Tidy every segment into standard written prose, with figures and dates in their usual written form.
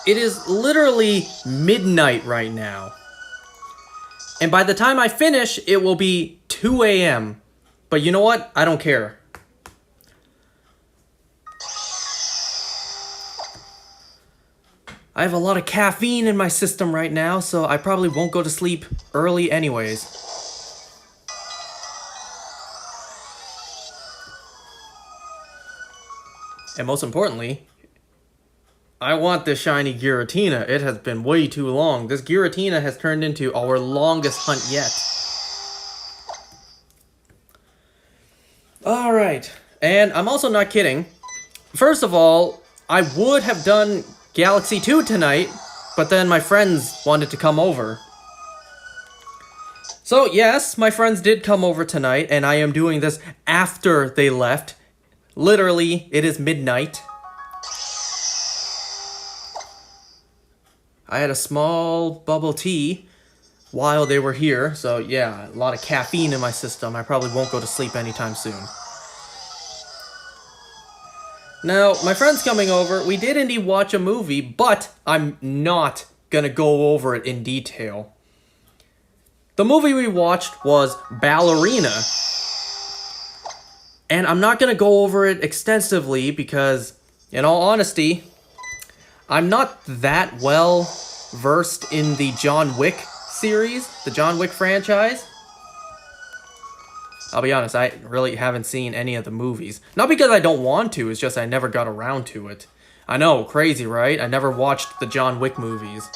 It is literally midnight right now. And by the time I finish, it will be 2 a.m. But you know what? I don't care. I have a lot of caffeine in my system right now, so I probably won't go to sleep early anyways. And most importantly, I want this shiny Giratina. It has been way too long. This Giratina has turned into our longest hunt yet. Alright, and I'm also not kidding. First of all, I would have done Galaxy 2 tonight, but then my friends wanted to come over. So yes, my friends did come over tonight, and I am doing this after they left. Literally, it is midnight. I had a small bubble tea while they were here, so yeah, a lot of caffeine in my system. I probably won't go to sleep anytime soon. Now, my friend's coming over. We did indeed watch a movie, but I'm not gonna go over it in detail. The movie we watched was Ballerina. And I'm not gonna go over it extensively because, in all honesty, I'm not that well versed in the John Wick series, the John Wick franchise. I'll be honest, I really haven't seen any of the movies. Not because I don't want to, it's just I never got around to it. I know, crazy, right? I never watched the John Wick movies.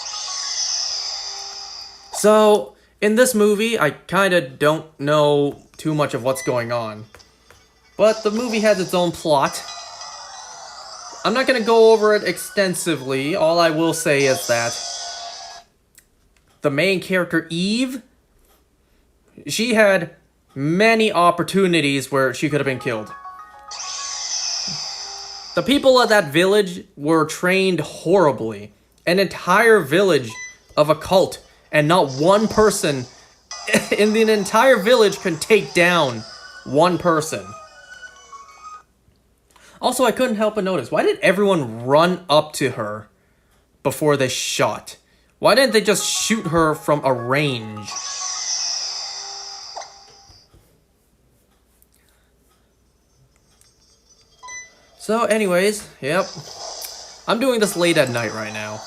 So, in this movie, I kinda don't know too much of what's going on. But the movie has its own plot. I'm not gonna go over it extensively. All I will say is that the main character, Eve, she had many opportunities where she could have been killed. The people of that village were trained horribly. An entire village of a cult, and not one person in the entire village could take down one person. Also, I couldn't help but notice, why did everyone run up to her before they shot? Why didn't they just shoot her from a range? So anyways, yep. I'm doing this late at night right now.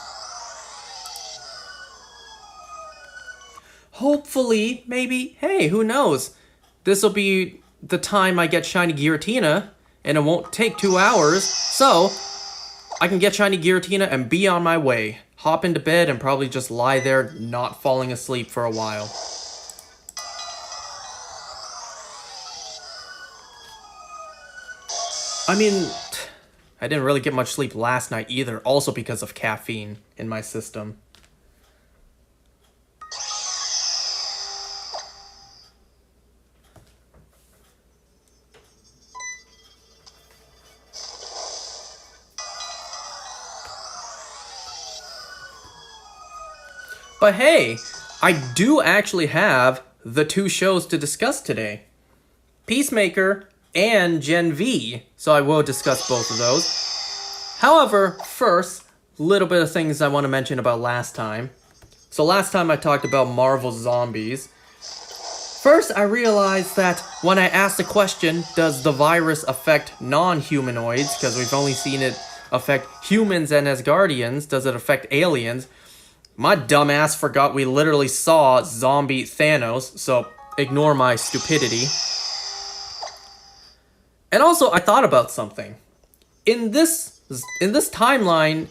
Hopefully, maybe, hey, who knows? This'll be the time I get shiny Giratina, and it won't take 2 hours, so I can get shiny Giratina and be on my way. Hop into bed and probably just lie there not falling asleep for a while. I mean, I didn't really get much sleep last night either, also because of caffeine in my system. But hey, I do actually have the 2 shows to discuss today. Peacemaker and Gen V, so I will discuss both of those. However, first, a little bit of things I want to mention about last time. So last time I talked about Marvel Zombies. First, I realized that when I asked the question, does the virus affect non-humanoids, because we've only seen it affect humans and Asgardians, does it affect aliens? My dumbass forgot we literally saw zombie Thanos, so ignore my stupidity. And also, I thought about something. In this timeline,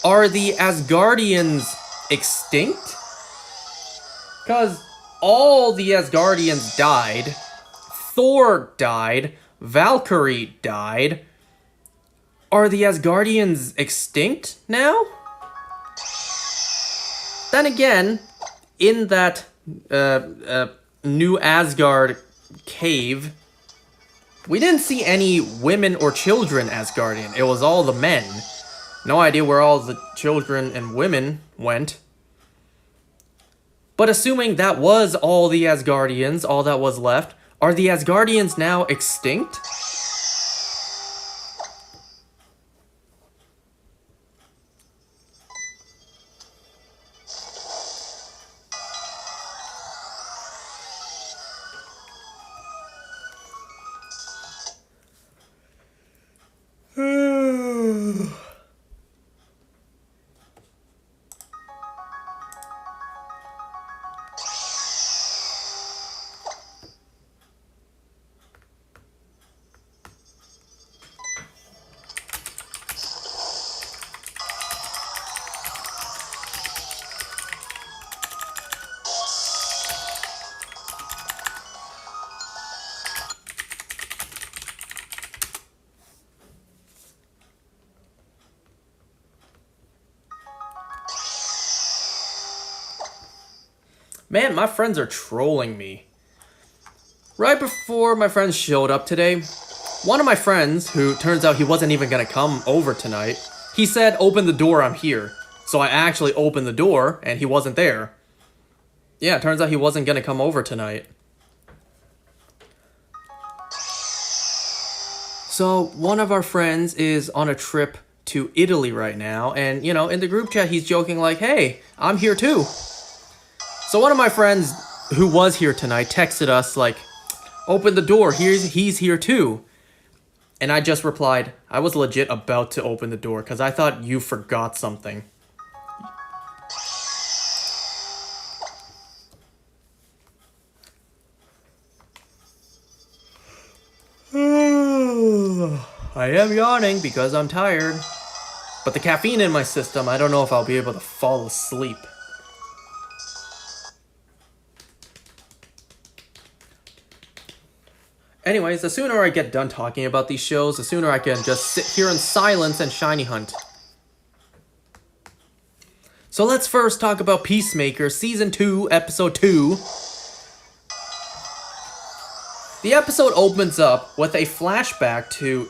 are the Asgardians extinct? Because all the Asgardians died. Thor died. Valkyrie died. Are the Asgardians extinct now? Then again, in that New Asgard cave, we didn't see any women or children Asgardian. It was all the men. No idea where all the children and women went. But assuming that was all the Asgardians, all that was left, are the Asgardians now extinct? Man, my friends are trolling me. Right before my friends showed up today, one of my friends, who turns out he wasn't even gonna come over tonight, he said, "Open the door, I'm here." So I actually opened the door, and he wasn't there. Yeah, it turns out he wasn't gonna come over tonight. So one of our friends is on a trip to Italy right now, and, in the group chat, he's joking like, "Hey, I'm here too." So one of my friends who was here tonight texted us like, "Open the door, he's here too." And I just replied, I was legit about to open the door because I thought you forgot something. I am yawning because I'm tired. But the caffeine in my system, I don't know if I'll be able to fall asleep. Anyways, the sooner I get done talking about these shows, the sooner I can just sit here in silence and shiny hunt. So let's first talk about Peacemaker Season 2, Episode 2. The episode opens up with a flashback to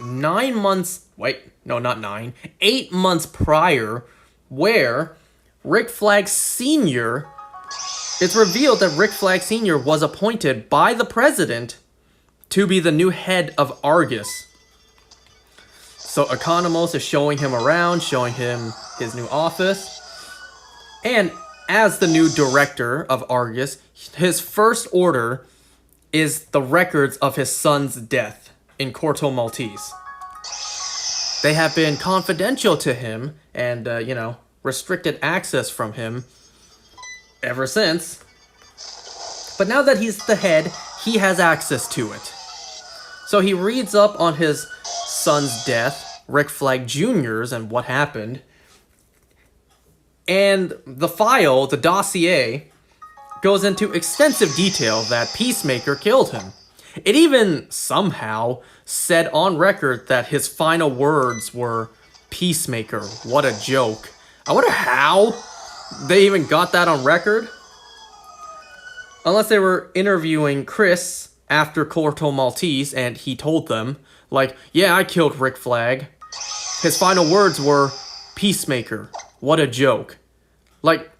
8 months prior, where Rick Flag Sr., it's revealed that Rick Flag Sr. was appointed by the president to be the new head of Argus. So Economos is showing him around, showing him his new office. And as the new director of Argus, his first order is the records of his son's death in Corto Maltese. They have been confidential to him and, restricted access from him ever since. But now that he's the head, he has access to it. So he reads up on his son's death, Rick Flag Jr.'s, and what happened. And the file, the dossier, goes into extensive detail that Peacemaker killed him. It even somehow said on record that his final words were, "Peacemaker, what a joke." I wonder how they even got that on record. Unless they were interviewing Chris after Corto Maltese and he told them, like, "Yeah, I killed Rick Flag. His final words were, Peacemaker, what a joke." Like,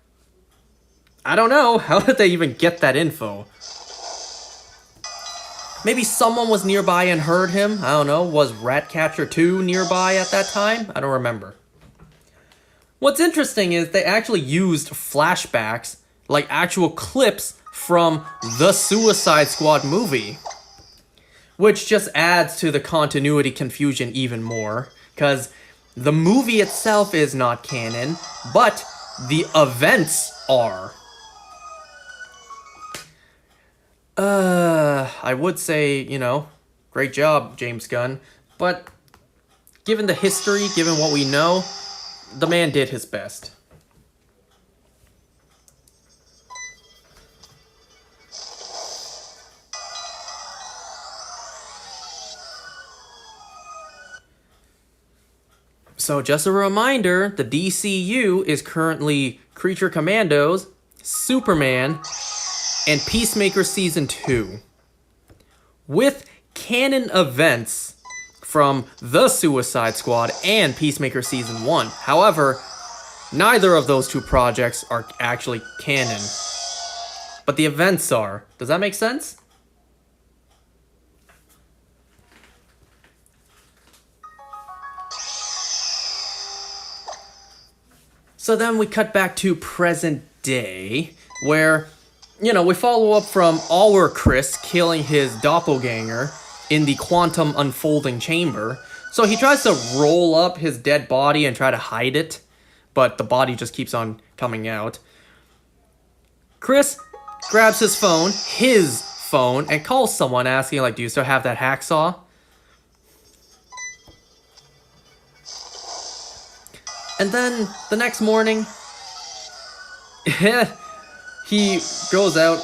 I don't know. How did they even get that info? Maybe someone was nearby and heard him. I don't know. Was Ratcatcher 2 nearby at that time? I don't remember. What's interesting is they actually used flashbacks, like actual clips from the Suicide Squad movie, which just adds to the continuity confusion even more, because the movie itself is not canon, but the events are. I would say, great job, James Gunn, but given the history, given what we know, the man did his best. So just a reminder, the DCU is currently Creature Commandos, Superman, and Peacemaker Season 2. With canon events from The Suicide Squad and Peacemaker Season 1. However, neither of those two projects are actually canon. But the events are. Does that make sense? So then we cut back to present day, where, we follow up from our Chris killing his doppelganger in the quantum unfolding chamber. So he tries to roll up his dead body and try to hide it, but the body just keeps on coming out. Chris grabs his phone, and calls someone asking, like, "Do you still have that hacksaw?" And then the next morning, he goes out,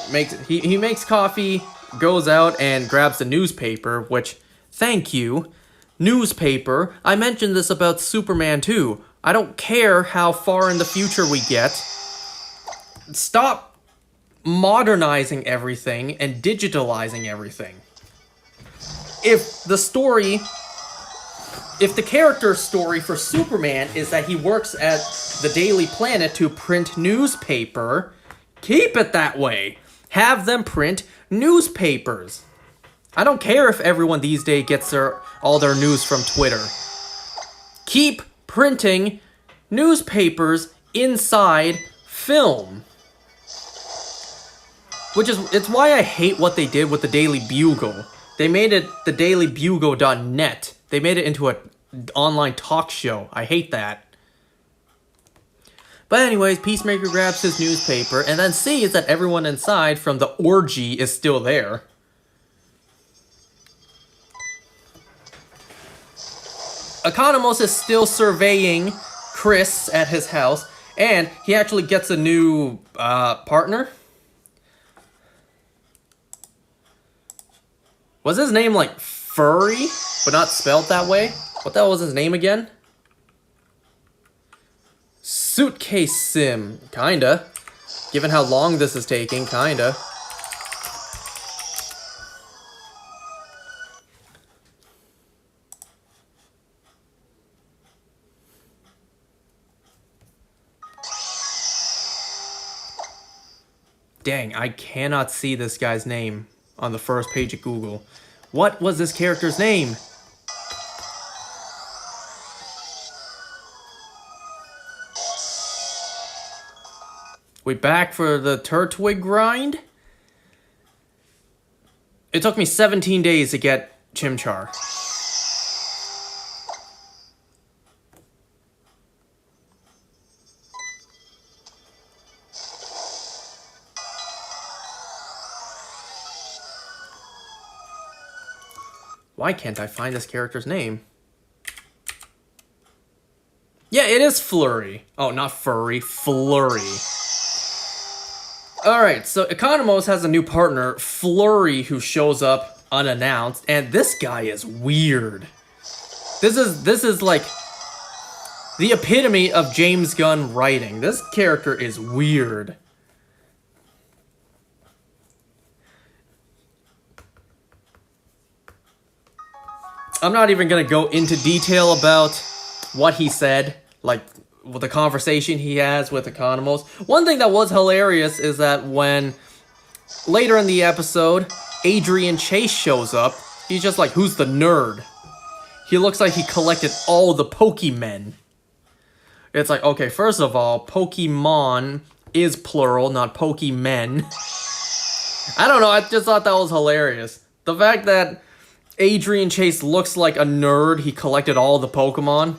he makes coffee, goes out and grabs the newspaper, which, thank you, newspaper. I mentioned this about Superman 2. I don't care how far in the future we get. Stop modernizing everything and digitalizing everything. If the character story for Superman is that he works at the Daily Planet to print newspaper, keep it that way. Have them print newspapers. I don't care if everyone these days gets all their news from Twitter. Keep printing newspapers inside film. It's why I hate what they did with the Daily Bugle. They made it the dailybugle.net. They made it into an online talk show. I hate that. But anyways, Peacemaker grabs his newspaper and then sees that everyone inside from the orgy is still there. Economos is still surveying Chris at his house, and he actually gets a new partner. Was his name like Furry, but not spelled that way? What the hell was his name again? Suitcase Sim, kinda. Given how long this is taking, kinda. Dang, I cannot see this guy's name on the first page of Google. What was this character's name? We back for the Turtwig grind? It took me 17 days to get Chimchar. Why can't I find this character's name? Yeah, it is Flurry. Oh, not Furry, Flurry. Alright, so Economos has a new partner, Flurry, who shows up unannounced, and this guy is weird. This is like the epitome of James Gunn writing. This character is weird. I'm not even gonna go into detail about what he said, like with the conversation he has with Economos. One thing that was hilarious is that when later in the episode, Adrian Chase shows up, he's just like, who's the nerd? He looks like he collected all the Pokemon. It's like, okay, first of all, Pokemon is plural, not Pokemon. I don't know, I just thought that was hilarious. The fact that Adrian Chase looks like a nerd, he collected all the Pokemon.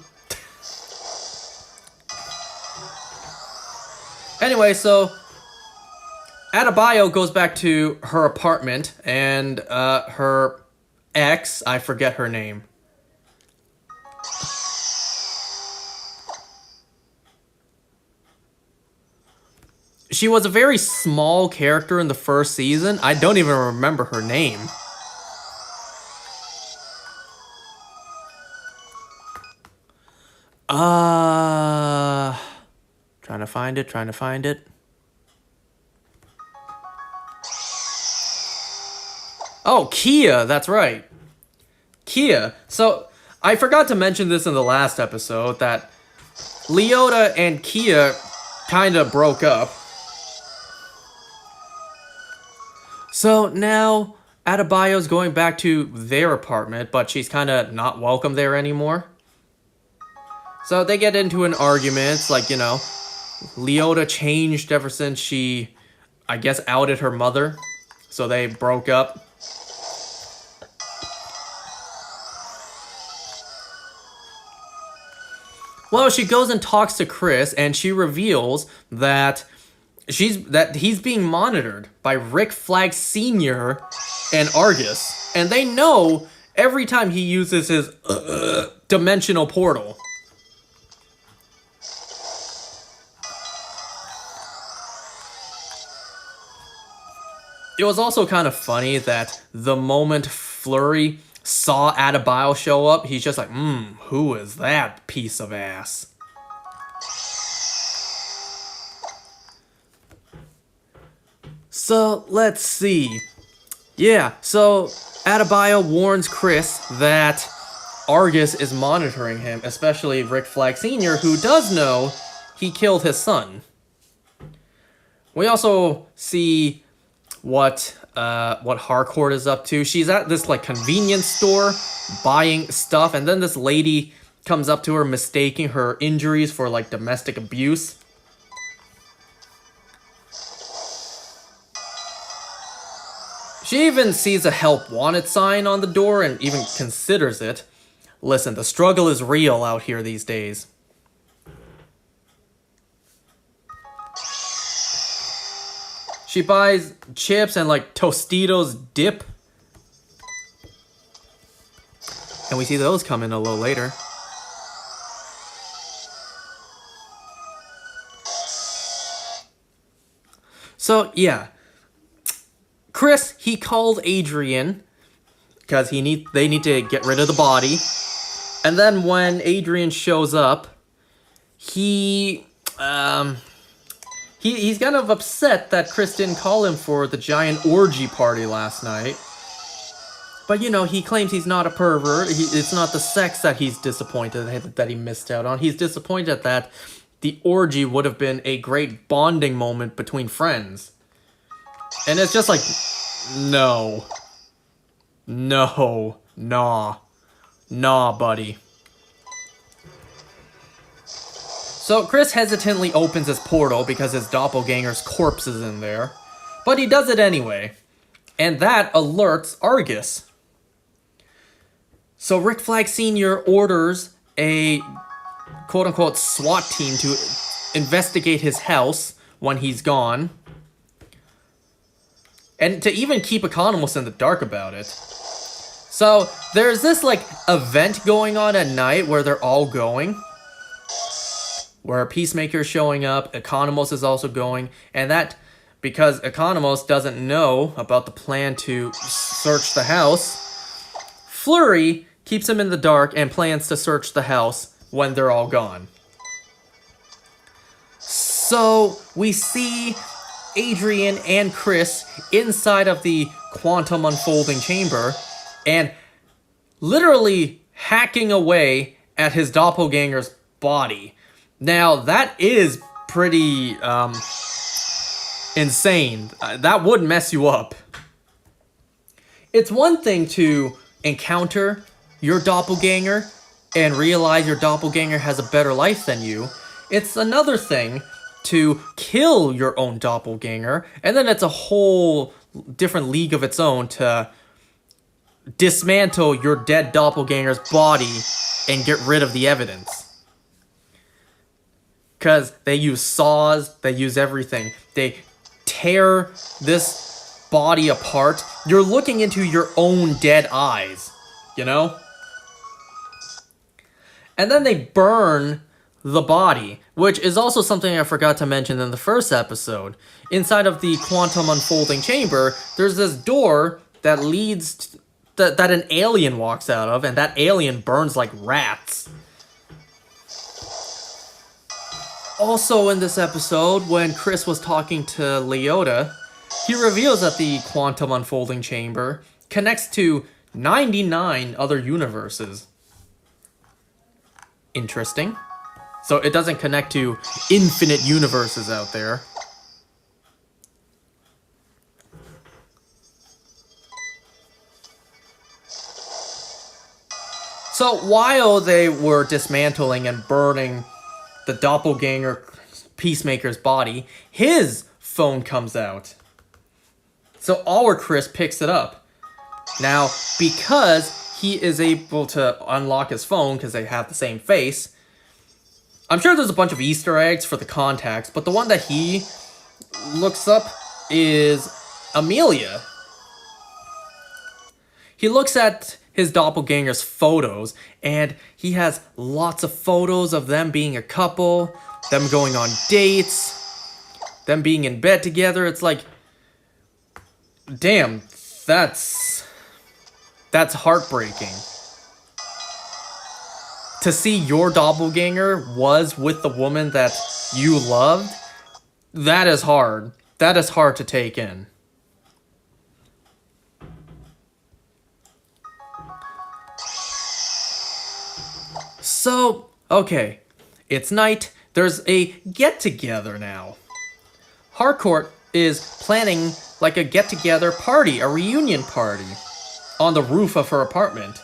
Anyway, so Adebayo goes back to her apartment, and her ex, I forget her name. She was a very small character in the first season. I don't even remember her name. Trying to find it. Oh, Kia, that's right. Kia. So, I forgot to mention this in the last episode, that Leota and Kia kind of broke up. So, now Adebayo's going back to their apartment, but she's kind of not welcome there anymore. So they get into an argument, it's like, you know, Leota changed ever since she, I guess, outed her mother. So they broke up. Well, she goes and talks to Chris, and she reveals that he's being monitored by Rick Flag Sr. and Argus. And they know every time he uses his dimensional portal. It was also kind of funny that the moment Flurry saw Adebayo show up, he's just like, who is that piece of ass? So, let's see. Yeah, so Adebayo warns Chris that Argus is monitoring him, especially Rick Flag Sr., who does know he killed his son. We also see what Harcourt is up to. She's at this like convenience store buying stuff, and then this lady comes up to her mistaking her injuries for like domestic abuse. She even sees a help wanted sign on the door and even considers it. Listen, the struggle is real out here these days. She buys chips and like Tostitos dip. And we see those come in a little later. So, yeah. Chris, he called Adrian because they need to get rid of the body. And then when Adrian shows up, he's kind of upset that Chris didn't call him for the giant orgy party last night. But, you know, he claims he's not a pervert. It's not the sex that he's disappointed that he missed out on. He's disappointed that the orgy would have been a great bonding moment between friends. And it's just like, no. No. Nah. Nah, buddy. So Chris hesitantly opens his portal because his doppelganger's corpse is in there. But he does it anyway. And that alerts Argus. So Rick Flag Sr. orders a quote-unquote SWAT team to investigate his house when he's gone. And to even keep Economos in the dark about it. So there's this like event going on at night where they're all going. Where Peacemaker's showing up, Economos is also going. And that because Economos doesn't know about the plan to search the house, Flurry keeps him in the dark and plans to search the house when they're all gone. So we see Adrian and Chris inside of the quantum unfolding chamber and literally hacking away at his doppelganger's body. Now, that is pretty insane. That would mess you up. It's one thing to encounter your doppelganger and realize your doppelganger has a better life than you. It's another thing to kill your own doppelganger, and then it's a whole different league of its own to dismantle your dead doppelganger's body and get rid of the evidence. Because they use saws, they use everything. They tear this body apart. You're looking into your own dead eyes, you know? And then they burn the body, which is also something I forgot to mention in the first episode. Inside of the quantum unfolding chamber, there's this door that leads that an alien walks out of, and that alien burns like rats. Also in this episode, when Chris was talking to Leota, he reveals that the quantum unfolding chamber connects to 99 other universes. Interesting. So it doesn't connect to infinite universes out there. So while they were dismantling and burning the doppelganger Peacemaker's body, his phone comes out. So our Chris picks it up. Now, because he is able to unlock his phone because they have the same face, I'm sure there's a bunch of Easter eggs for the contacts, but the one that he looks up is Amelia. He looks at his doppelganger's photos, and he has lots of photos of them being a couple, them going on dates, them being in bed together. It's like, damn, that's heartbreaking. To see your doppelganger was with the woman that you loved, that is hard. That is hard to take in. So, okay, it's night. There's a get-together now. Harcourt is planning like a get-together party, a reunion party, on the roof of her apartment.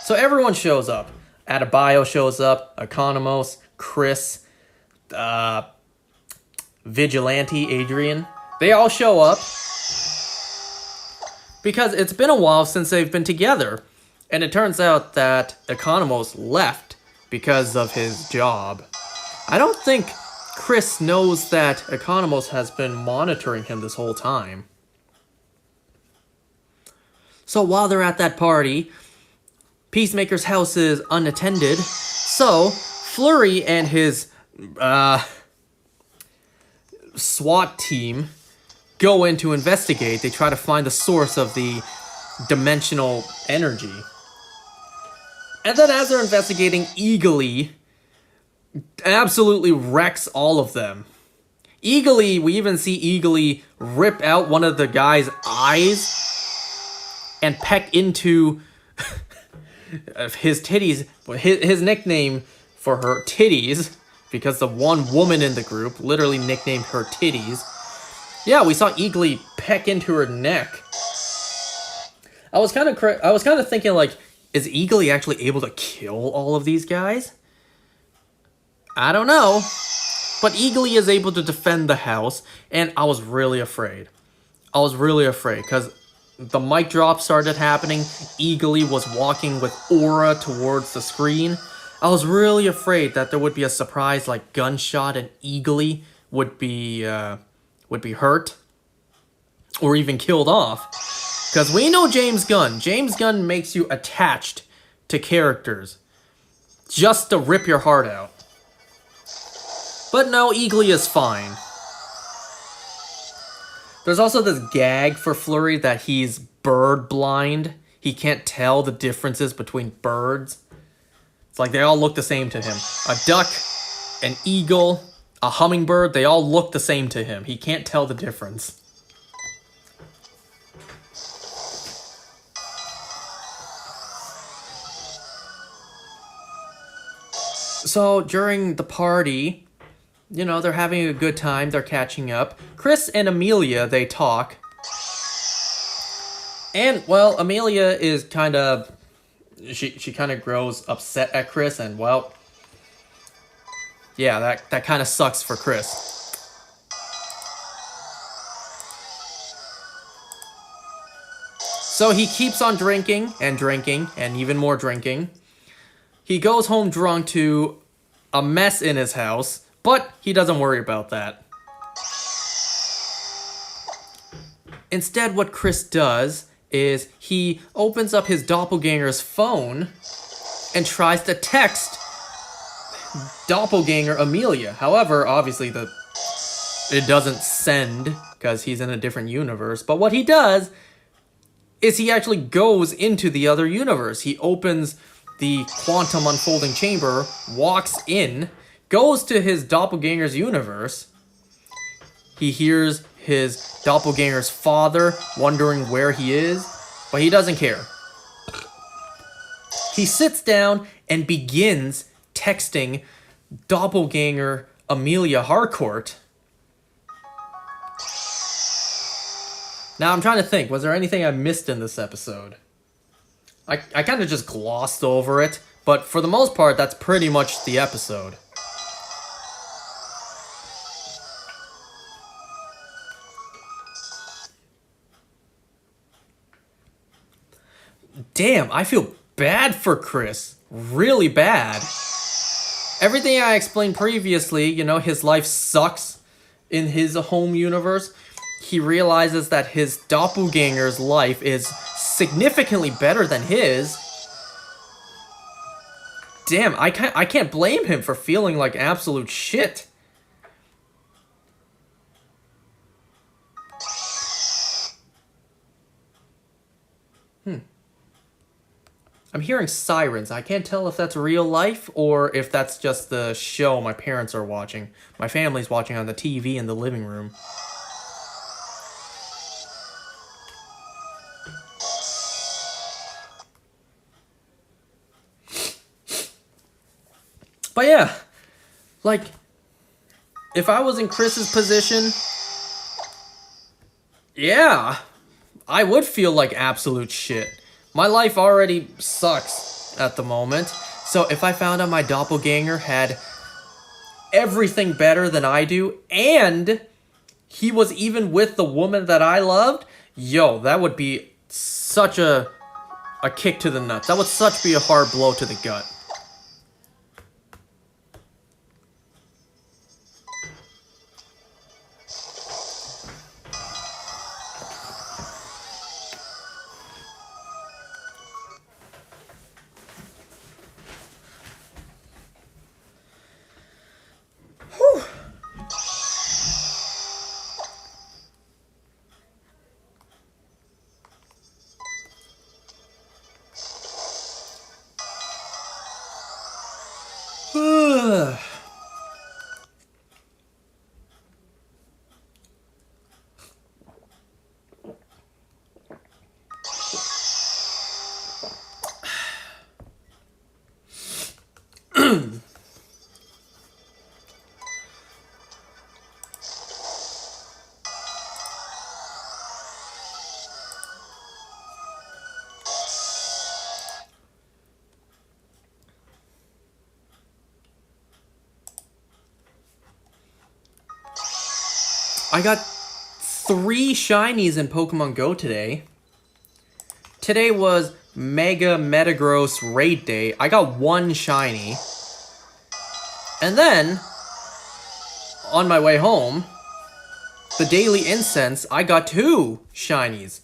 So everyone shows up. Adebayo shows up, Economos, Chris, Vigilante, Adrian. They all show up because it's been a while since they've been together. And it turns out that Economos left because of his job. I don't think Chris knows that Economos has been monitoring him this whole time. So while they're at that party, Peacemaker's house is unattended. So Flurry and his SWAT team go in to investigate. They try to find the source of the dimensional energy. And then as they're investigating, Eagly absolutely wrecks all of them. Eagly, we even see Eagly rip out one of the guy's eyes and peck into his titties. His nickname for her titties, because the one woman in the group literally nicknamed her titties. Yeah, we saw Eagly peck into her neck. I was kind of thinking, like, is Eagly actually able to kill all of these guys? I don't know. But Eagly is able to defend the house, and I was really afraid. Because the mic drop started happening. Eagly was walking with aura towards the screen. I was really afraid that there would be a surprise, like, gunshot, and Eagly would be hurt. Or even killed off. Because we know James Gunn. James Gunn makes you attached to characters just to rip your heart out. But no, Eagly is fine. There's also this gag for Flurry that he's bird blind. He can't tell the differences between birds. It's like they all look the same to him. A duck, an eagle, a hummingbird, they all look the same to him. He can't tell the difference. So during the party, you know, they're having a good time, they're catching up. Chris and Amelia, they talk. And, well, Amelia is kind of... She kind of grows upset at Chris, and, well... Yeah, that kind of sucks for Chris. So he keeps on drinking, and even more drinking. He goes home drunk to a mess in his house, but he doesn't worry about that. Instead, what Chris does is he opens up his doppelganger's phone and tries to text doppelganger Amelia. However, obviously it doesn't send because he's in a different universe. But what he does is he actually goes into the other universe. He opens the quantum unfolding chamber, walks in, goes to his doppelganger's universe. He hears his doppelganger's father wondering where he is, but he doesn't care. He sits down and begins texting doppelganger Amelia Harcourt. Now I'm trying to think, was there anything I missed in this episode? I kind of just glossed over it, but for the most part, that's pretty much the episode. Damn, I feel bad for Chris. Really bad. Everything I explained previously, you know, his life sucks in his home universe. He realizes that his doppelganger's life is significantly better than his. Damn, I can't blame him for feeling like absolute shit. I'm hearing sirens. I can't tell if that's real life or if that's just the show my parents are watching. My family's watching on the TV in the living room. But yeah, like, if I was in Chris's position, yeah, I would feel like absolute shit. My life already sucks at the moment, so if I found out my doppelganger had everything better than I do, and he was even with the woman that I loved, yo, that would be such a kick to the nuts. That would such be a hard blow to the gut. I got 3 shinies in Pokemon Go today. Today was Mega Metagross Raid Day. I got 1 shiny. And then, on my way home, the Daily Incense, I got 2 shinies.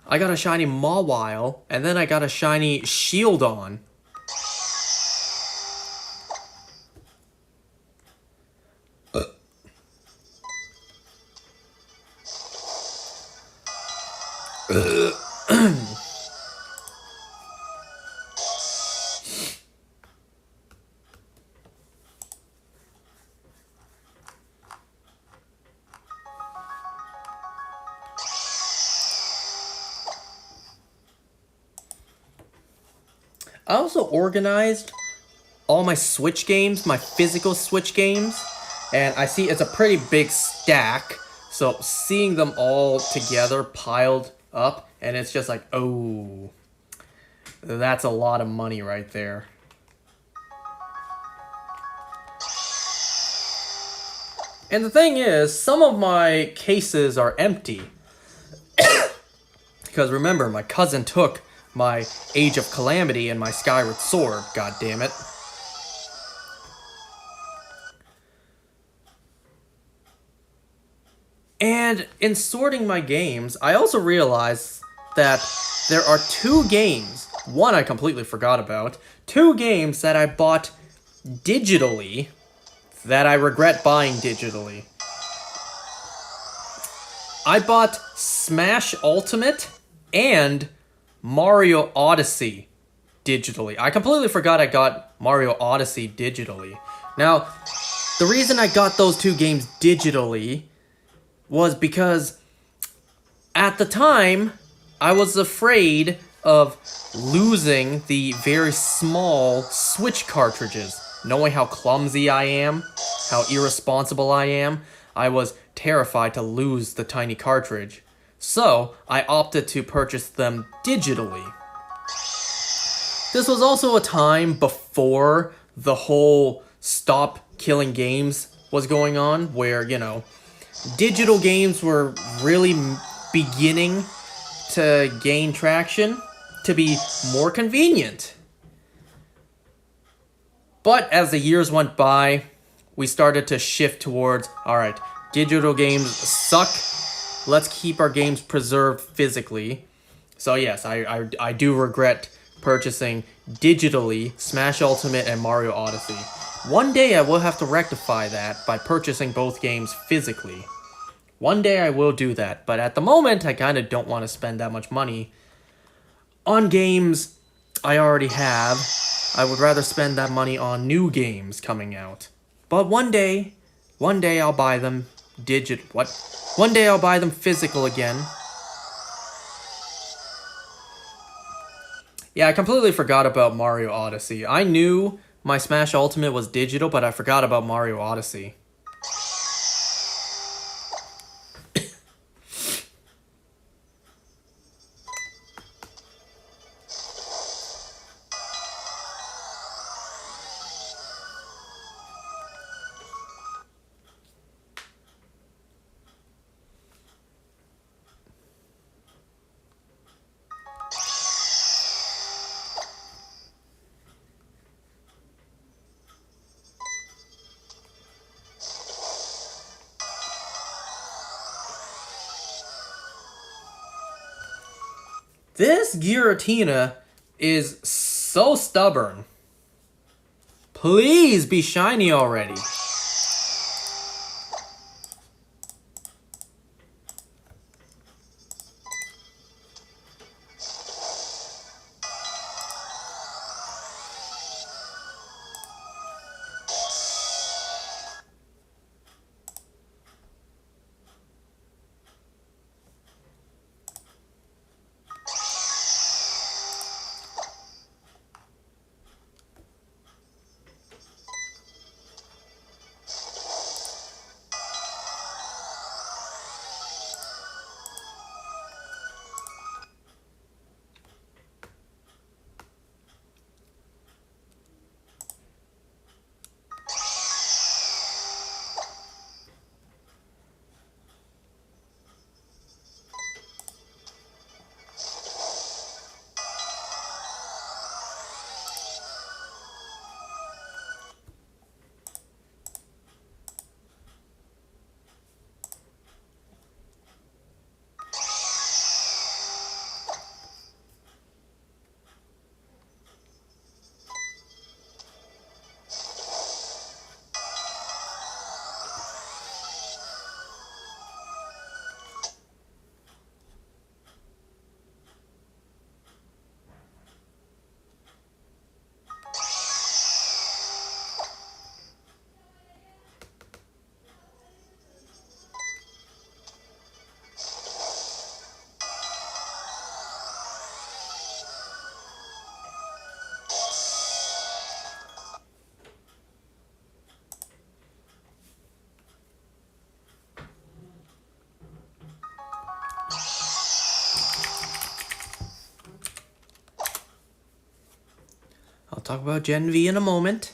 I got a shiny Mawile, and then I got a shiny Shieldon. I also organized all my Switch games, my physical Switch games, and I see it's a pretty big stack, so seeing them all together piled up, and it's just like, oh, that's a lot of money right there. And the thing is, some of my cases are empty. Because remember, my cousin took my Age of Calamity and my Skyward Sword, god damn it. And in sorting my games, I also realized that there are 2 games, one I completely forgot about, 2 games that I bought digitally that I regret buying digitally. I bought Smash Ultimate and Mario Odyssey digitally. I completely forgot I got Mario Odyssey digitally. Now, the reason I got those 2 games digitally was because at the time, I was afraid of losing the very small Switch cartridges. Knowing how clumsy I am, how irresponsible I am, I was terrified to lose the tiny cartridge. So, I opted to purchase them digitally. This was also a time before the whole stop killing games was going on, where, you know, digital games were really beginning to gain traction, to be more convenient. But as the years went by, we started to shift towards, alright, digital games suck, let's keep our games preserved physically. So yes, I do regret purchasing digitally Smash Ultimate and Mario Odyssey. One day I will have to rectify that by purchasing both games physically. One day I will do that, but at the moment I kind of don't want to spend that much money on games I already have. I would rather spend that money on new games coming out. But one day I'll buy them One day I'll buy them physical again. Yeah, I completely forgot about Mario Odyssey. I knew my Smash Ultimate was digital, but I forgot about Mario Odyssey. This Giratina is so stubborn. Please be shiny already. I'll talk about Gen V in a moment.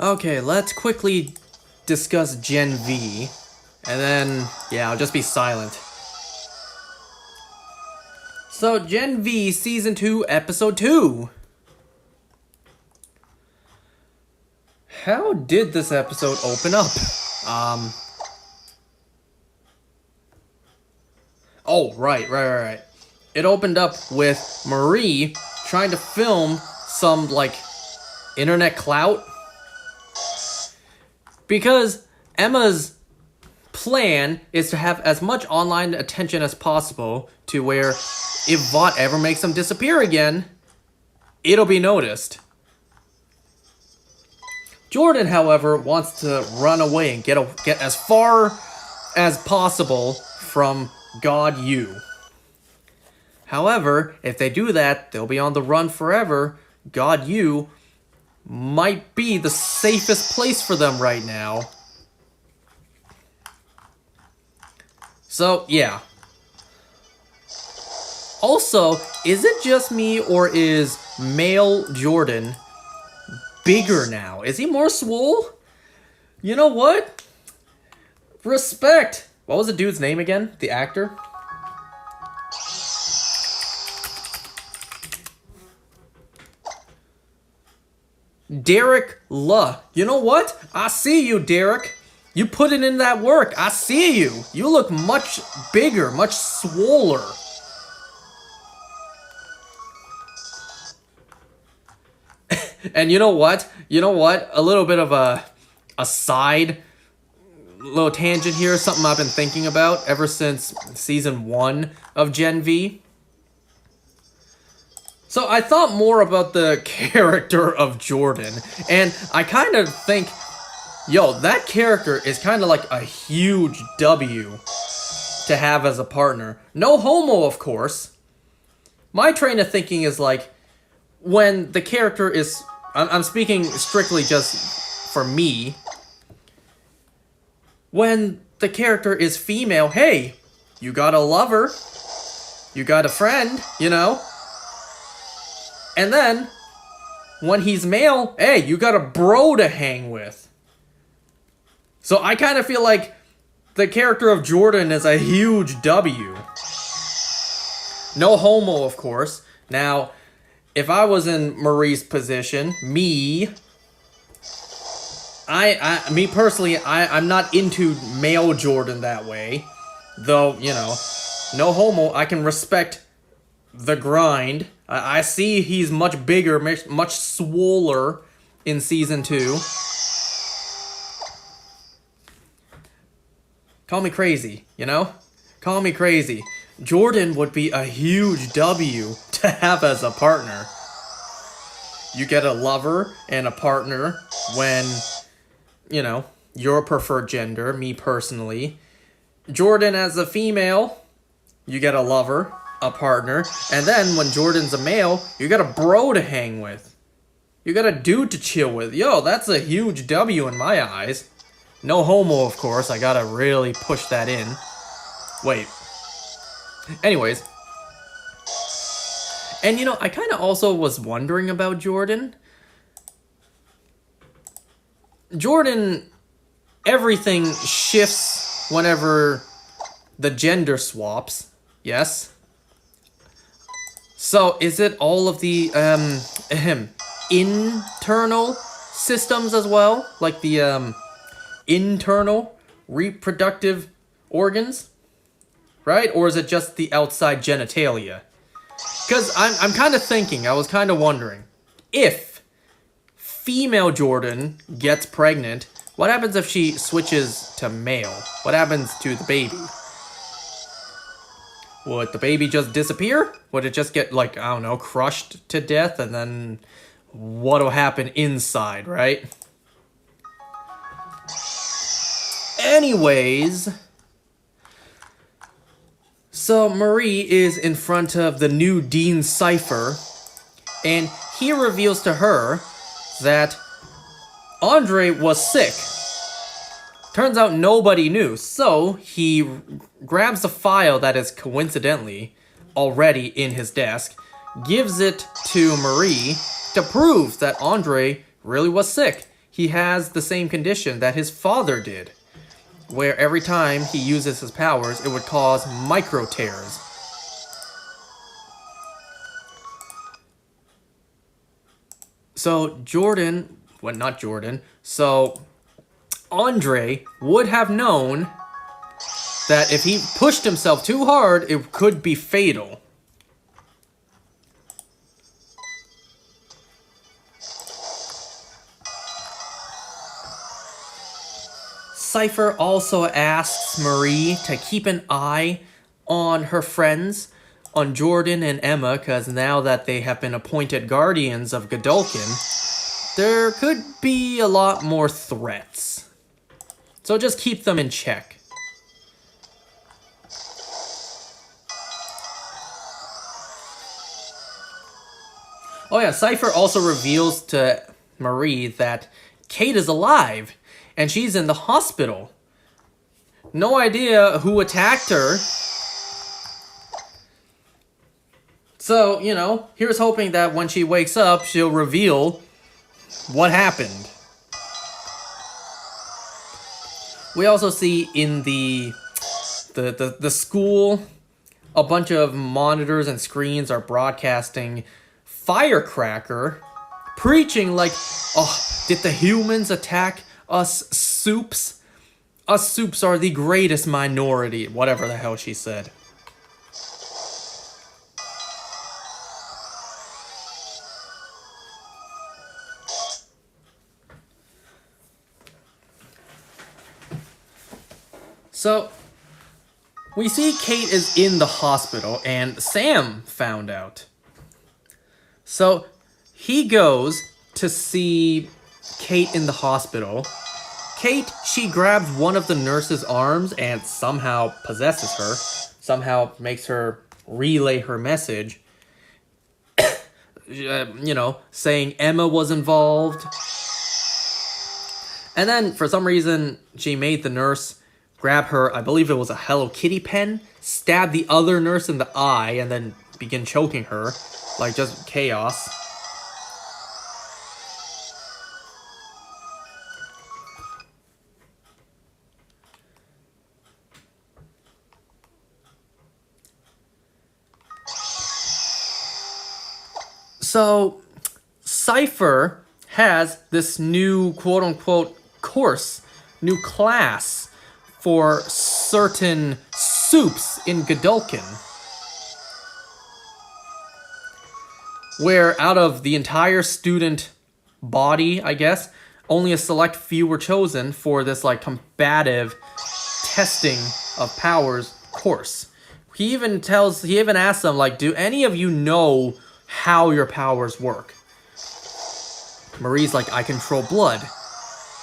Okay, let's quickly discuss Gen V, and then, yeah, I'll just be silent. So, Gen V Season 2, Episode 2. How did this episode open up? Oh, right. It opened up with Marie trying to film some, like, internet clout. Because Emma's plan is to have as much online attention as possible to where if Vought ever makes them disappear again, it'll be noticed. Jordan, however, wants to run away and get as far as possible from God U. However, if they do that, they'll be on the run forever. God U might be the safest place for them right now. So, yeah. Also, is it just me or is male Jordan bigger now? Is he more swole? You know what? Respect. What was the dude's name again? The actor? Derek Luh. You know what? I see you, Derek. You put it in that work. I see you. You look much bigger, much swoller. And you know what? A little bit of a side little tangent here, something I've been thinking about ever since Season 1 of Gen V. So I thought more about the character of Jordan, and I kind of think, yo, that character is kind of like a huge W to have as a partner. No homo, of course. My train of thinking is like, when the character is... I'm speaking strictly just for me. When the character is female, hey, you got a lover. You got a friend, you know? And then, when he's male, hey, you got a bro to hang with. So I kind of feel like the character of Jordan is a huge W. No homo, of course. Now, if I was in Marie's position, me personally, I'm not into male Jordan that way. Though, you know, no homo, I can respect the grind. I see he's much bigger, much swoller in Season 2. Call me crazy, you know? Call me crazy. Jordan would be a huge W to have as a partner. You get a lover and a partner when, you know, your preferred gender, me personally. Jordan as a female, you get a lover, a partner, and then when Jordan's a male, you got a bro to hang with. You got a dude to chill with. Yo, that's a huge W in my eyes. No homo, of course. I gotta really push that in. Wait. Anyways. And you know, I kind of also was wondering about Jordan. Jordan, everything shifts whenever the gender swaps. Yes? So, is it all of the, internal systems as well? Like the, internal reproductive organs? Right? Or is it just the outside genitalia? Because I'm kind of thinking, I was kind of wondering, if female Jordan gets pregnant, what happens if she switches to male? What happens to the baby? Would the baby just disappear? Would it just get, like, I don't know, crushed to death? And then what'll happen inside, right? Anyways, so Marie is in front of the new Dean Cypher, and he reveals to her that Andre was sick. Turns out nobody knew, so he grabs a file that is coincidentally already in his desk, gives it to Marie to prove that Andre really was sick. He has the same condition that his father did, where every time he uses his powers, it would cause micro tears. So Jordan, well, not Jordan, so Andre would have known that if he pushed himself too hard, it could be fatal. Cypher also asks Marie to keep an eye on her friends, on Jordan and Emma, because now that they have been appointed guardians of Godolkin, there could be a lot more threats. So just keep them in check. Oh yeah, Cypher also reveals to Marie that Kate is alive, and she's in the hospital. No idea who attacked her. So, you know, here's hoping that when she wakes up, she'll reveal what happened. We also see in the school, a bunch of monitors and screens are broadcasting Firecracker, preaching like, oh, did the humans attack us soups? Us soups are the greatest minority. Whatever the hell she said. So, we see Kate is in the hospital, and Sam found out. So, he goes to see Kate in the hospital. Kate, she grabs one of the nurse's arms and somehow possesses her. Somehow makes her relay her message. You know, saying Emma was involved. And then, for some reason, she made the nurse grab her, I believe it was a Hello Kitty pen, stab the other nurse in the eye, and then begin choking her. Like, just chaos. So, Cypher has this new quote-unquote course, new class, for certain soups in Godolkin, where out of the entire student body, I guess, only a select few were chosen for this like combative testing of powers course. He even asks them, like, do any of you know how your powers work? Marie's like, I control blood.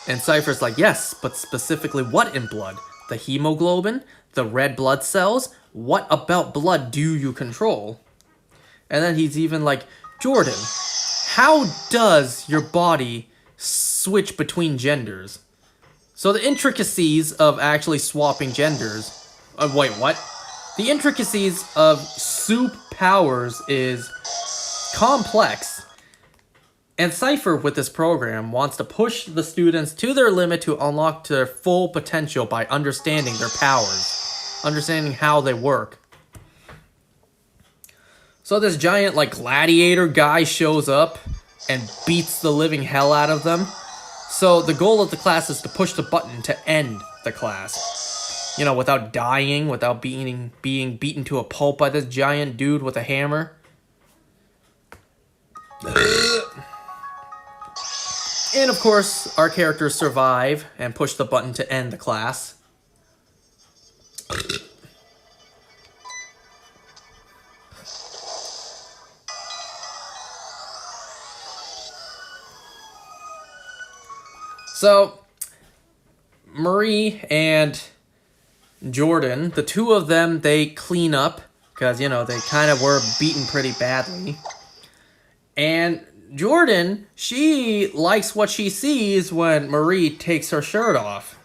And Cypher's like, yes, but specifically what in blood? The hemoglobin? The red blood cells? What about blood do you control? And then he's even like, Jordan, how does your body switch between genders? So the intricacies of actually swapping genders... wait, what? The intricacies of soup powers is complex. And Cypher, with this program, wants to push the students to their limit to unlock their full potential by understanding their powers, understanding how they work. So this giant, like, gladiator guy shows up and beats the living hell out of them. So the goal of the class is to push the button to end the class. You know, without dying, without being beaten to a pulp by this giant dude with a hammer. And of course, our characters survive and push the button to end the class. So, Marie and Jordan, the two of them, they clean up because, you know, they kind of were beaten pretty badly. And Jordan, she likes what she sees when Marie takes her shirt off.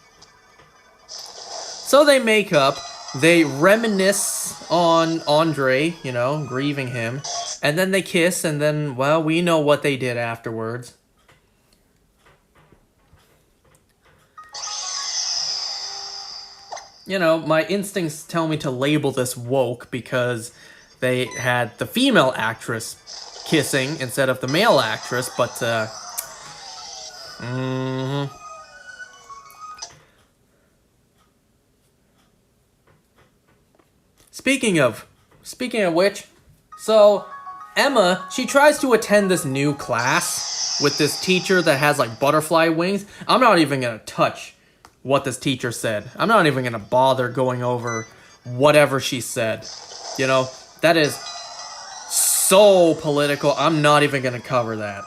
So they make up, they reminisce on Andre, you know, grieving him, and then they kiss, and then, well, we know what they did afterwards. You know, my instincts tell me to label this woke because they had the female actress kissing instead of the male actress, but Speaking of which, so Emma, she tries to attend this new class with this teacher that has like butterfly wings. I'm not even gonna touch what this teacher said. I'm not even gonna bother going over whatever she said. You know, that is so political. I'm not even gonna cover that.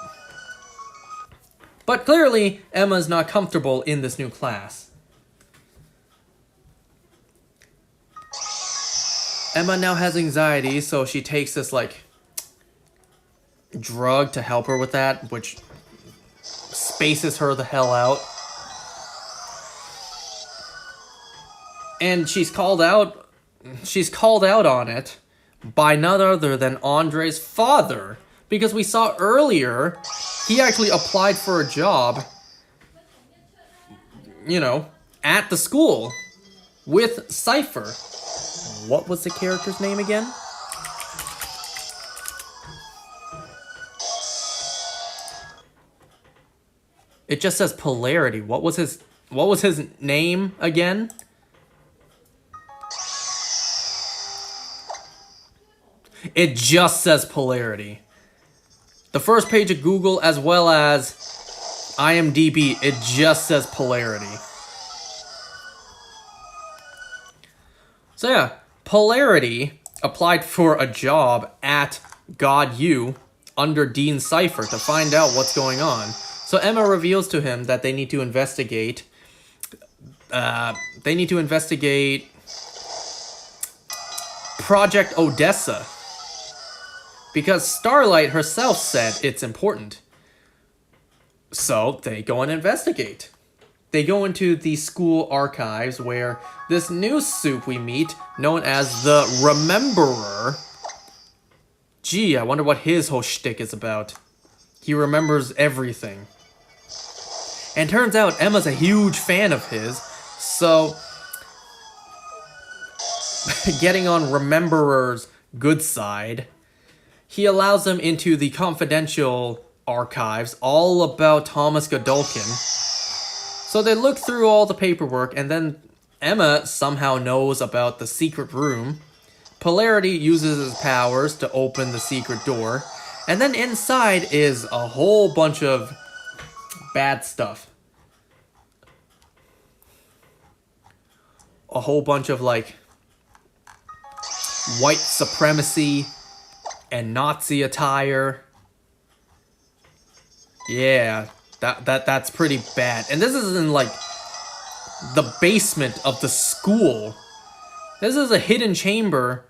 But clearly, Emma's not comfortable in this new class. Emma now has anxiety, so she takes this, like, drug to help her with that, which spaces her the hell out. And she's called out on it by none other than Andre's father. Because we saw earlier, he actually applied for a job, you know, at the school with Cypher. What was the character's name again? It just says Polarity. What was his name again? It just says Polarity. The first page of Google as well as IMDb, it just says Polarity. So yeah, Polarity applied for a job at God U under Dean Cypher to find out what's going on. So Emma reveals to him that they need to investigate. Project Odessa. Because Starlight herself said it's important. So they go and investigate. They go into the school archives where this new soup we meet, known as the Rememberer. Gee, I wonder what his whole shtick is about. He remembers everything. And turns out Emma's a huge fan of his, so getting on Rememberer's good side, he allows them into the confidential archives all about Thomas Godolkin. So they look through all the paperwork, and then Emma somehow knows about the secret room. Polarity uses his powers to open the secret door, and then inside is a whole bunch of bad stuff. A whole bunch of, like, white supremacy and Nazi attire. Yeah, that's pretty bad. And this is in, like, the basement of the school. This is a hidden chamber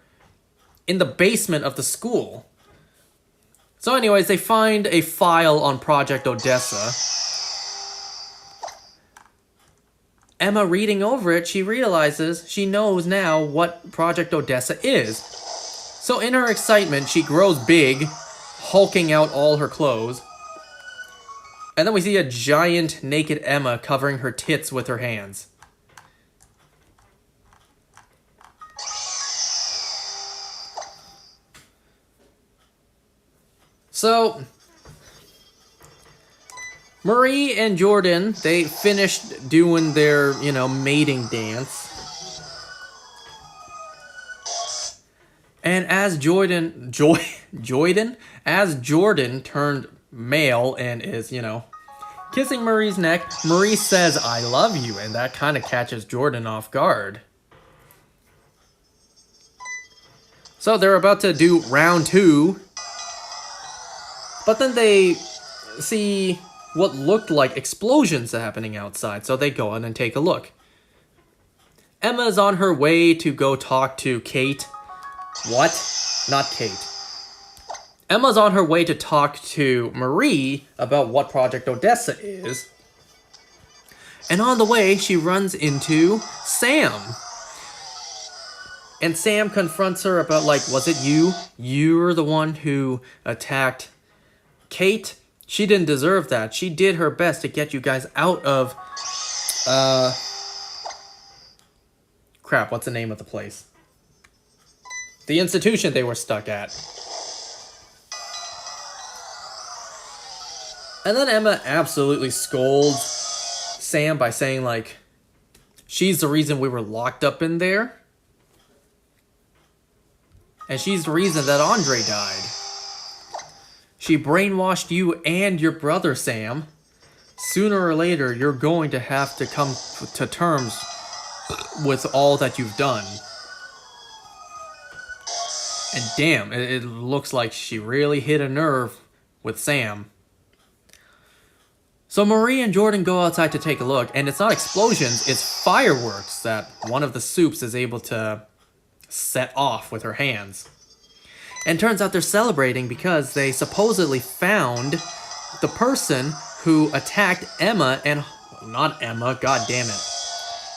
in the basement of the school. So anyways, they find a file on Project Odessa. Emma reading over it, she realizes she knows now what Project Odessa is. So in her excitement, she grows big, hulking out all her clothes. And then we see a giant naked Emma covering her tits with her hands. So Marie and Jordan, they finished doing their, mating dance. And as Jordan turned male and is, kissing Marie's neck, Marie says, "I love you," and that kind of catches Jordan off guard. So they're about to do round 2, but then they see what looked like explosions happening outside, so they go in and take a look. Emma's on her way to go talk to Kate. What? Not Kate. Emma's on her way to talk to Marie about what Project Odessa is. And on the way, she runs into Sam. And Sam confronts her about, was it you? You're the one who attacked Kate? She didn't deserve that. She did her best to get you guys out of, crap, what's the name of the place? The institution they were stuck at. And then Emma absolutely scolds Sam by saying, like, she's the reason we were locked up in there. And she's the reason that Andre died. She brainwashed you and your brother, Sam. Sooner or later, you're going to have to come to terms with all that you've done. And damn, it looks like she really hit a nerve with Sam. So Marie and Jordan go outside to take a look, and it's not explosions, it's fireworks that one of the Soups is able to set off with her hands. And turns out they're celebrating because they supposedly found the person who attacked Emma and... Not Emma, god damn it.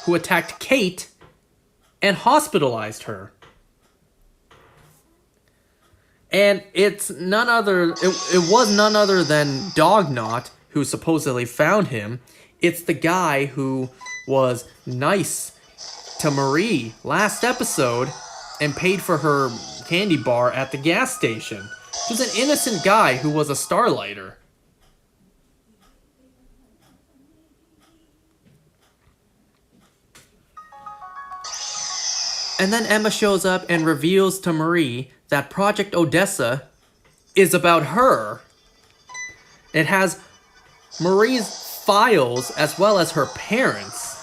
Who attacked Kate and hospitalized her. And it's none other... It was none other than Dognot who supposedly found him. It's the guy who was nice to Marie last episode and paid for her candy bar at the gas station. He was an innocent guy who was a starlighter. And then Emma shows up and reveals to Marie that Project Odessa is about her. It has Marie's files as well as her parents.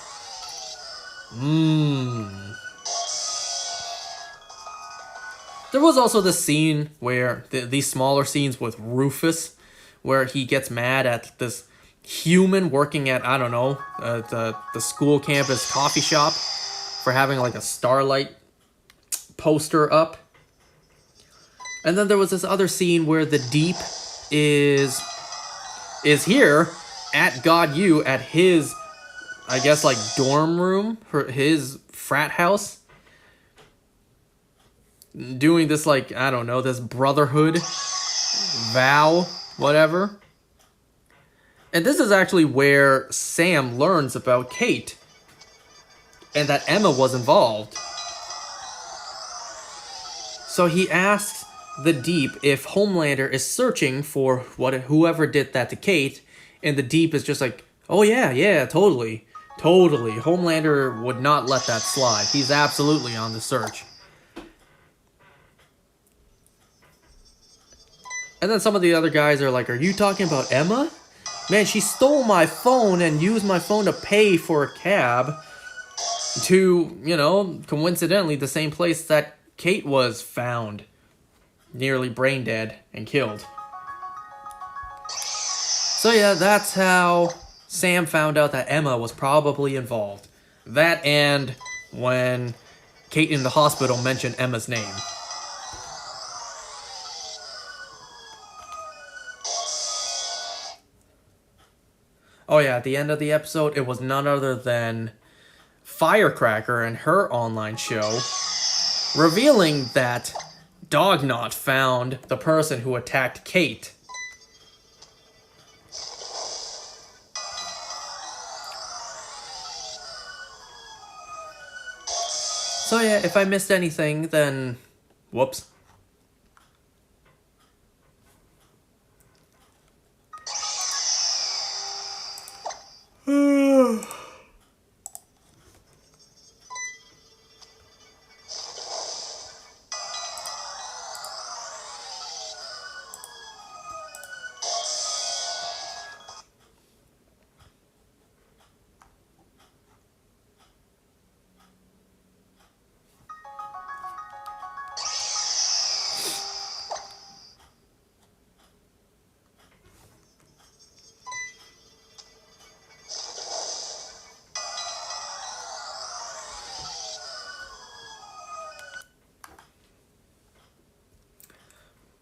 There was also the scene where, these smaller scenes with Rufus, where he gets mad at this human working at, I don't know, the school campus coffee shop for having like a Starlight poster up. And then there was this other scene where the Deep is here at God U at his, I guess, like dorm room, his frat house, doing this, like, I don't know, this brotherhood vow, whatever. And this is actually where Sam learns about Kate and that Emma was involved. So he asks the Deep if Homelander is searching for whoever did that to Kate, and the Deep is just like, oh yeah, totally. Homelander would not let that slide. He's absolutely on the search. And then some of the other guys are like, are you talking about Emma? Man, she stole my phone and used my phone to pay for a cab to, you know, coincidentally the same place that Kate was found, nearly brain dead and killed. So yeah, that's how Sam found out that Emma was probably involved. That and when Kate in the hospital mentioned Emma's name. Oh yeah, at the end of the episode, it was none other than Firecracker and her online show revealing that Dognot found the person who attacked Kate. So yeah, if I missed anything, then whoops.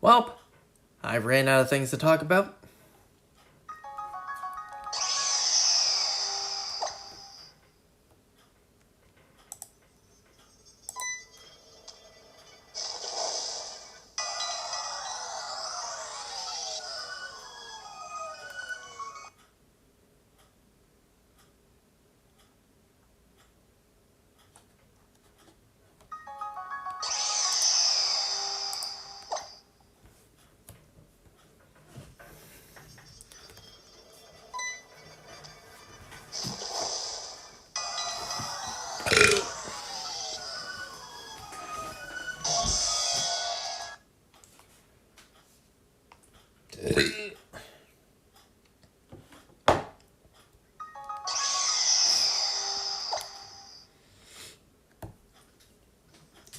Well, I ran out of things to talk about.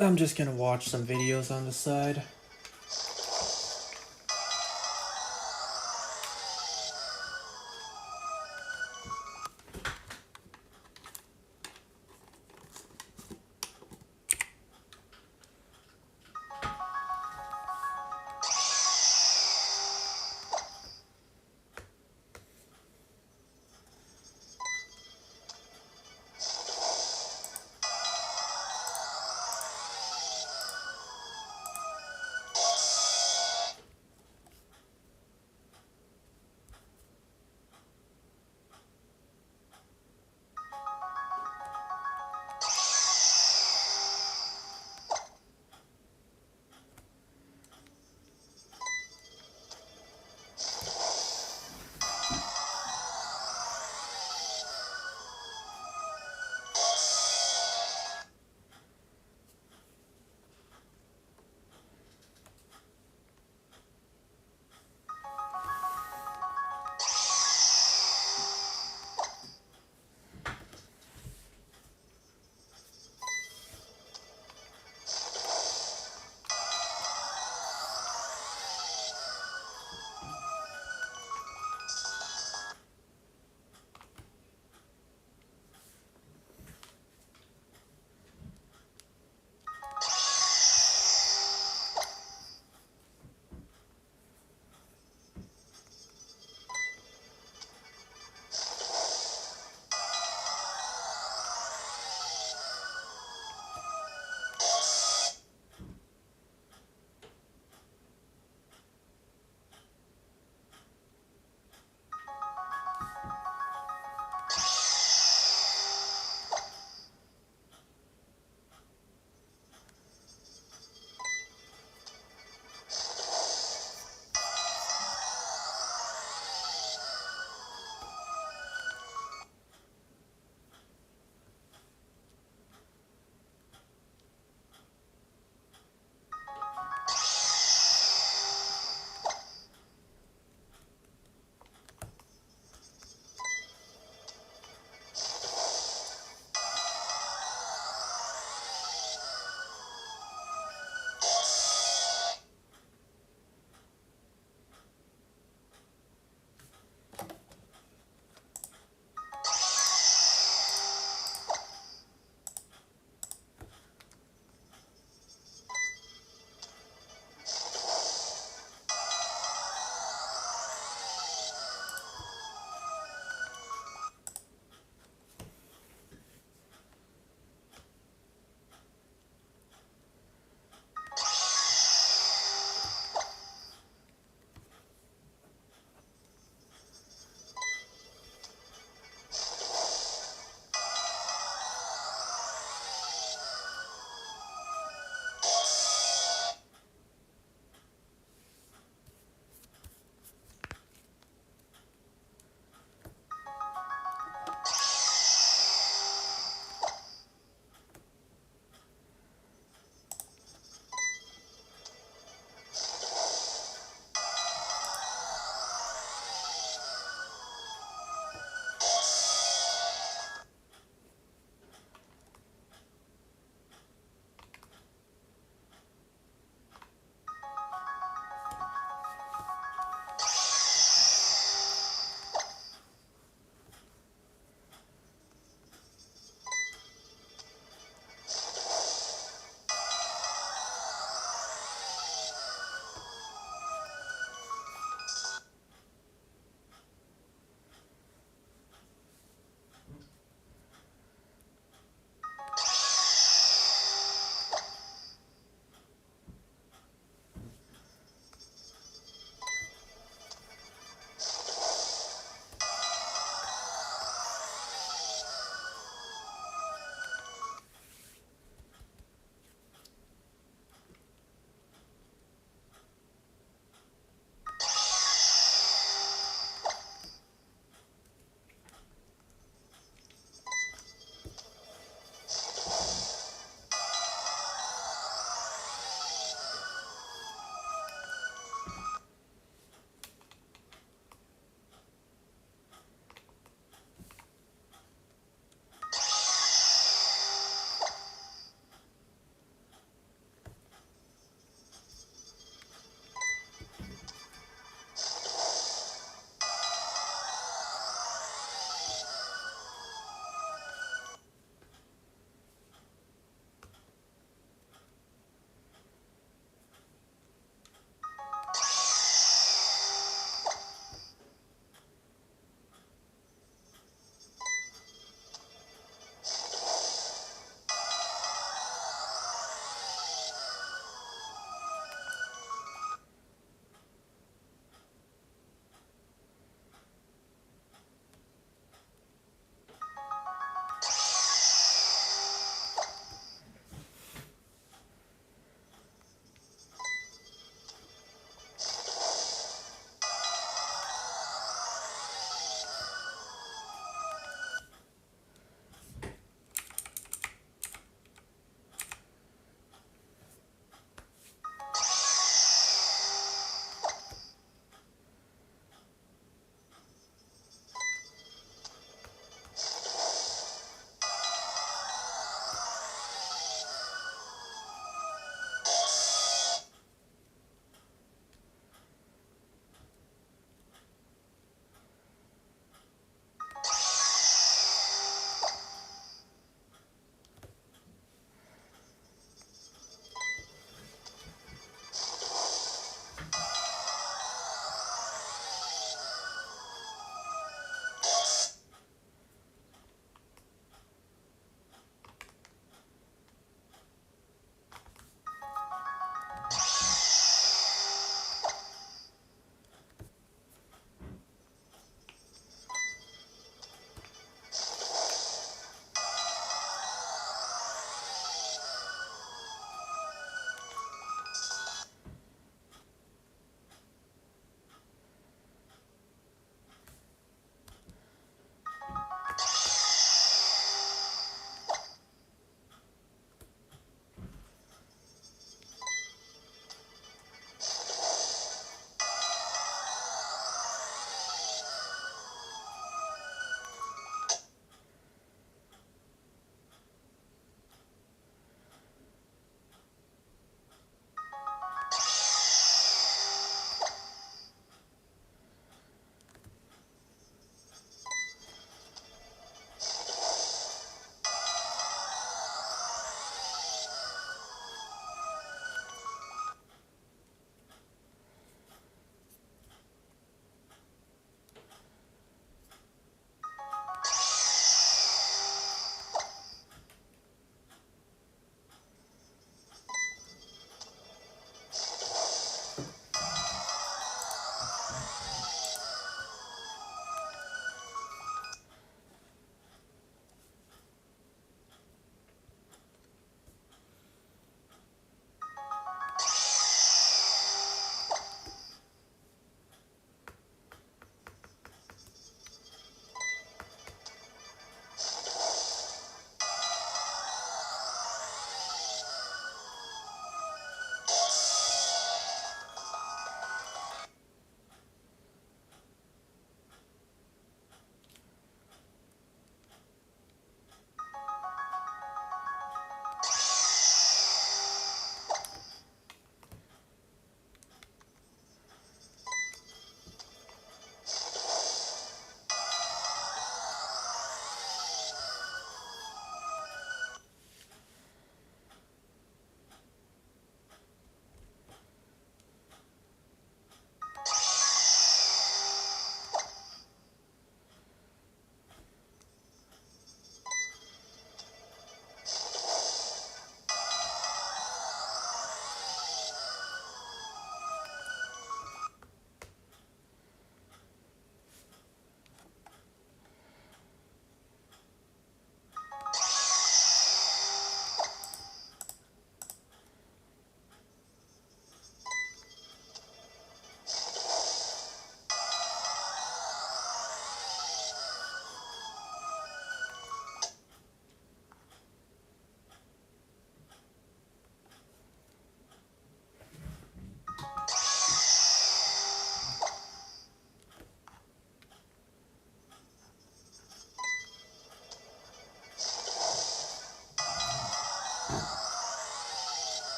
I'm just gonna watch some videos on the side.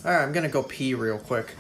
Alright, I'm gonna go pee real quick.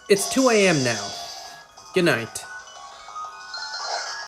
It's 2 a.m. now. Good night.